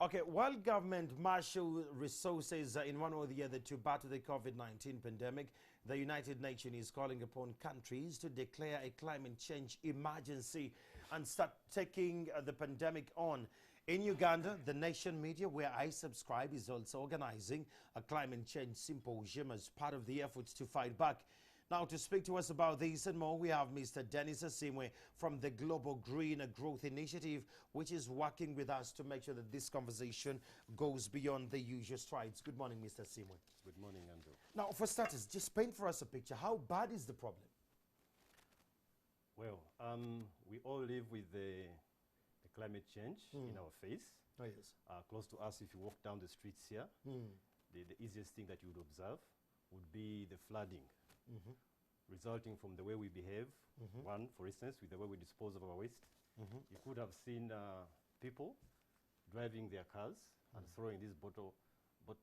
Okay, while government marshal resources in one or the other to battle the COVID-19 pandemic, the United Nations is calling upon countries to declare a climate change emergency and start taking the pandemic on. In Uganda, the nation media, where I subscribe, is also organizing a climate change symposium as part of the efforts to fight back. Now, to speak to us about this and more, we have Mr. Dennis Asimwe from the Global Green Growth Initiative, which is working with us to make sure that this conversation goes beyond the usual strides. Good morning, Mr. Asimwe. Good morning, Andrew. Now, for starters, just paint for us a picture. How bad is the problem? Well, we all live with the climate change in our face. Oh, yes. Close to us, if you walk down the streets here, the easiest thing that you would observe would be the flooding. Resulting from the way we behave. One, for instance, with the way we dispose of our waste. You could have seen people driving their cars and throwing these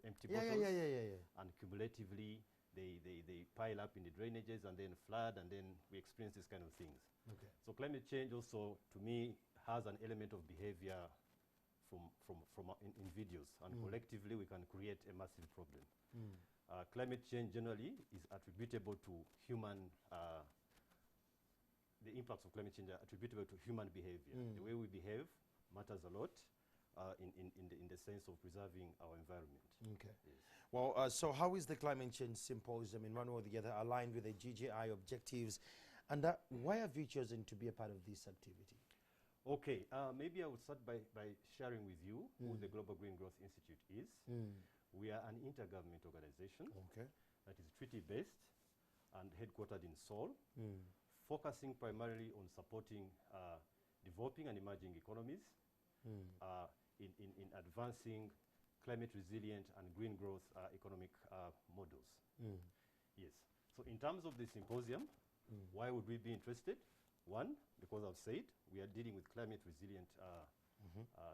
empty bottles, and cumulatively they pile up in the drainages and then flood, and then we experience these kind of things. Okay. So climate change also, to me, has an element of behavior from individuals, and collectively we can create a massive problem. Climate change generally is attributable to human, the impacts of climate change are attributable to human behavior. The way we behave matters a lot in the sense of preserving our environment. Okay. Yes. Well, so how is the Climate Change Symposium in one or the other aligned with the GGI objectives? And why have you chosen to be a part of this activity? Okay, maybe I would start by sharing with you who the Global Green Growth Institute is. We are an intergovernment organization that is treaty-based and headquartered in Seoul, focusing primarily on supporting developing and emerging economies in advancing climate resilient and green growth economic models. Yes. So in terms of the symposium, why would we be interested? One, because I've said we are dealing with climate resilient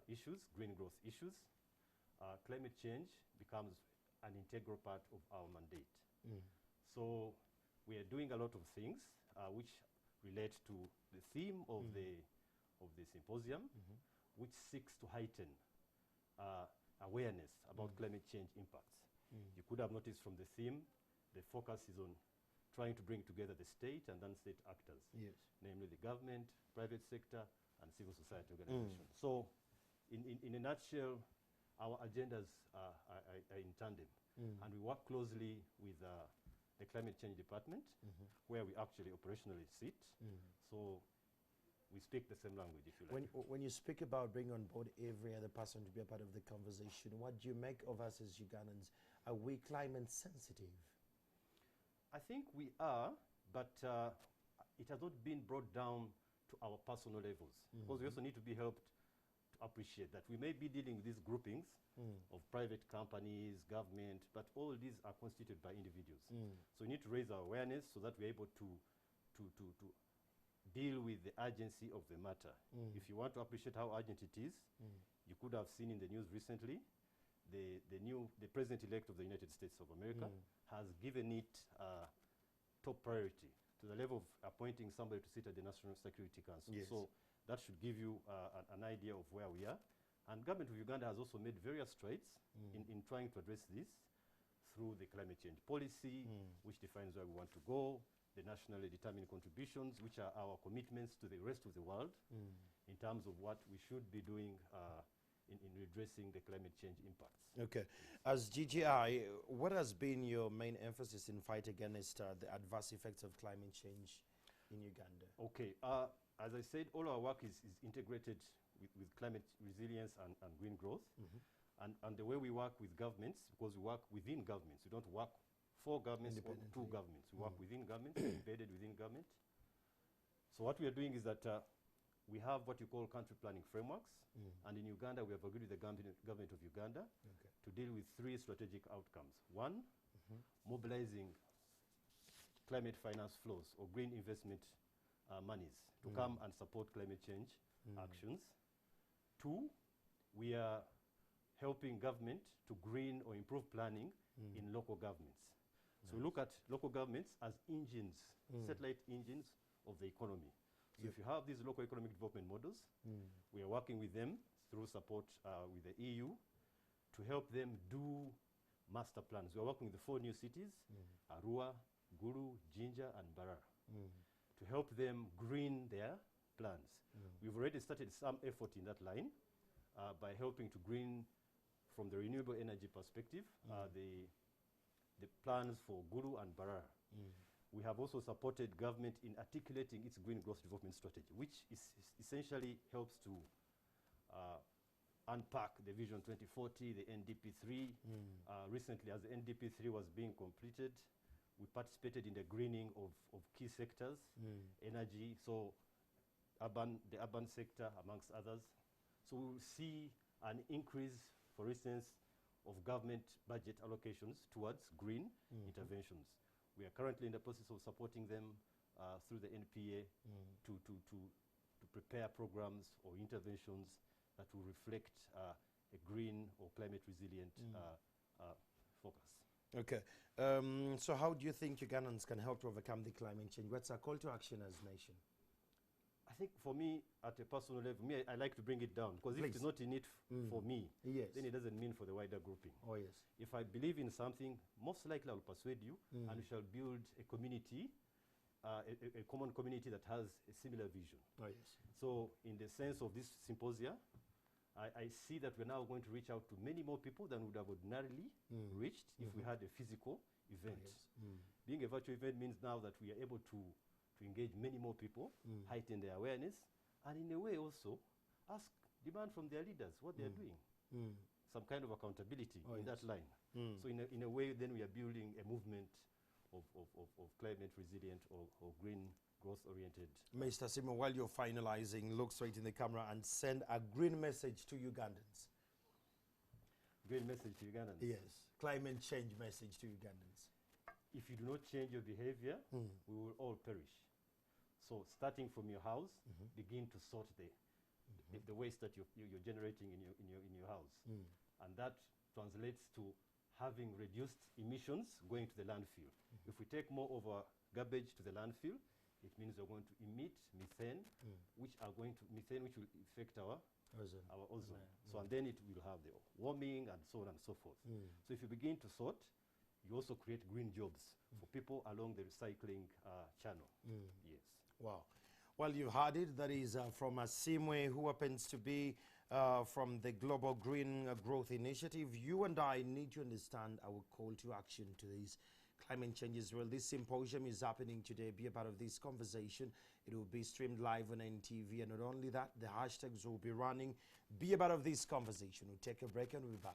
issues, green growth issues. Climate change becomes an integral part of our mandate. So we are doing a lot of things which relate to the theme of the symposium, which seeks to heighten awareness about climate change impacts. You could have noticed from the theme, the focus is on trying to bring together the state and non-state actors, namely the government, private sector, and civil society organizations. So in a nutshell, our agendas are in tandem, and we work closely with the Climate Change Department, where we actually operationally sit. So we speak the same language, if you like. When you speak about bringing on board every other person to be a part of the conversation, what do you make of us as Ugandans? Are we climate sensitive? I think we are, but it has not been brought down to our personal levels, because we also need to be helped to appreciate that we may be dealing with these groupings of private companies, government, but all these are constituted by individuals. So we need to raise our awareness so that we're able to deal with the urgency of the matter. If you want to appreciate how urgent it is, you could have seen in the news recently, the president-elect of the United States of America has given it top priority to the level of appointing somebody to sit at the National Security Council. So that should give you an idea of where we are. And government of Uganda has also made various strides in trying to address this through the climate change policy, which defines where we want to go, the nationally determined contributions, which are our commitments to the rest of the world in terms of what we should be doing in redressing the climate change impacts. Okay. As GGI, what has been your main emphasis in fight against the adverse effects of climate change in Uganda? Okay. As I said, all our work is integrated with climate resilience and green growth. And the way we work with governments, because we work within governments, we don't work for governments or to governments. We work within governments, embedded within government. So what we are doing is that we have what you call country planning frameworks. And in Uganda, we have agreed with the government of Uganda to deal with 3 strategic outcomes. One, mobilizing climate finance flows or green investment monies to come and support climate change actions. 2, we are helping government to green or improve planning in local governments. So we look at local governments as engines, satellite engines of the economy. So if you have these local economic development models, we are working with them through support with the EU to help them do master plans. We are working with the 4 new cities, Arua, Gulu, Jinja, and Barar, to help them green their plans. We've already started some effort in that line by helping to green from the renewable energy perspective the plans for Gulu and Barar. We have also supported government in articulating its green growth development strategy, which essentially helps to unpack the Vision 2040, the NDP3. Recently, as the NDP3 was being completed, we participated in the greening of key sectors, energy, so the urban sector, amongst others. So we will see an increase, for instance, of government budget allocations towards green interventions. We are currently in the process of supporting them through the NPA to prepare programs or interventions that will reflect a green or climate resilient focus. Okay. So how do you think Ugandans can help to overcome the climate change? What's our call to action as a nation? I think for me, at a personal level, I like to bring it down, because if it's not in it for me, then it doesn't mean for the wider grouping. Oh, yes. If I believe in something, most likely I will persuade you, and we shall build a community, a common community that has a similar vision. Oh, yes. So in the sense of this symposia, I see that we're now going to reach out to many more people than would have ordinarily reached if we had a physical event. Oh, yes. Being a virtual event means now that we are able to engage many more people, heighten their awareness, and in a way also demand from their leaders what they are doing. Some kind of accountability in that line. So in a way, then we are building a movement of climate resilient or green growth oriented. Mr. Simon, while you're finalizing, look straight in the camera and send a green message to Ugandans. Green message to Ugandans? Yes, climate change message to Ugandans. If you do not change your behavior, we will all perish. So starting from your house, begin to sort the waste that you're generating in your house. And that translates to having reduced emissions going to the landfill. If we take more of our garbage to the landfill, it means we're going to emit methane, which will affect our ozone. So and then it will have the warming and so on and so forth. So if you begin to sort, you also create green jobs for people along the recycling channel. Yes. Wow. Well, you've heard it. That is from Simwe, who happens to be from the Global Green Growth Initiative. You and I need to understand our call to action to these climate changes. Well, this symposium is happening today. Be a part of this conversation. It will be streamed live on NTV. And not only that, the hashtags will be running. Be a part of this conversation. We'll take a break and we'll be back.